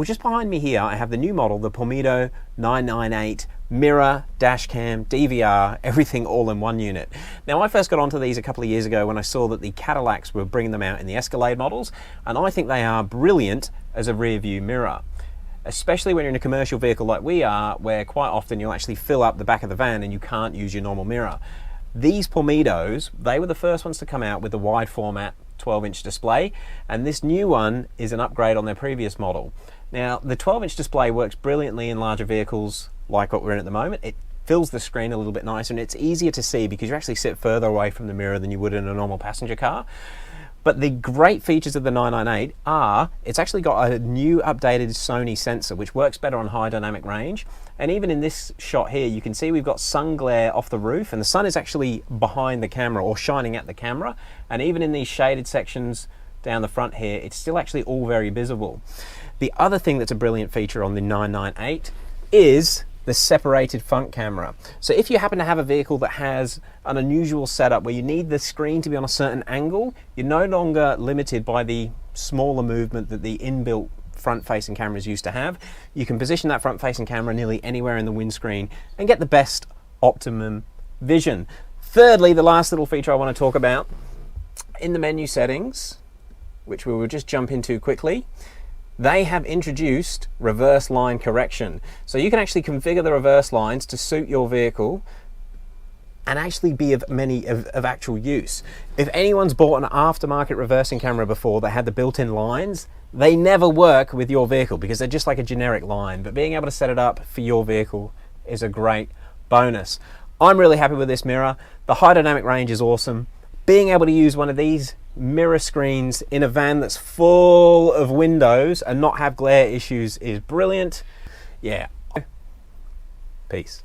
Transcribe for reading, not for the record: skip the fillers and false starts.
Well, just behind me here, I have the new model, the Pormido 998 mirror, dash cam, DVR, everything all in one unit. Now, I first got onto these a couple of years ago when I saw that the Cadillacs were bringing them out in the Escalade models, and I think they are brilliant as a rear view mirror, especially when you're in a commercial vehicle like we are, where quite often you'll actually fill up the back of the van and you can't use your normal mirror. These Pormidos, they were the first ones to come out with the wide format 12-inch display, and this new one is an upgrade on their previous model. Now, the 12-inch display works brilliantly in larger vehicles like what we're in at the moment. It fills the screen a little bit nicer and it's easier to see because you actually sit further away from the mirror than you would in a normal passenger car. But the great features of the 998 are, it's actually got a new updated Sony sensor which works better on high dynamic range. And even in this shot here, you can see we've got sun glare off the roof and the sun is actually behind the camera or shining at the camera. And even in these shaded sections down the front here, it's still actually all very visible. The other thing that's a brilliant feature on the 998 is the separated front camera. So if you happen to have a vehicle that has an unusual setup where you need the screen to be on a certain angle, you're no longer limited by the smaller movement that the inbuilt front-facing cameras used to have. You can position that front-facing camera nearly anywhere in the windscreen and get the best optimum vision. Thirdly, the last little feature I want to talk about, in the menu settings, which we will just jump into quickly, they have introduced reverse line correction. So you can actually configure the reverse lines to suit your vehicle and actually be of actual use. If anyone's bought an aftermarket reversing camera before that had the built-in lines, they never work with your vehicle because they're just like a generic line, but being able to set it up for your vehicle is a great bonus. I'm really happy with this mirror. The high dynamic range is awesome. Being able to use one of these mirror screens in a van that's full of windows and not have glare issues is brilliant. Yeah. Peace.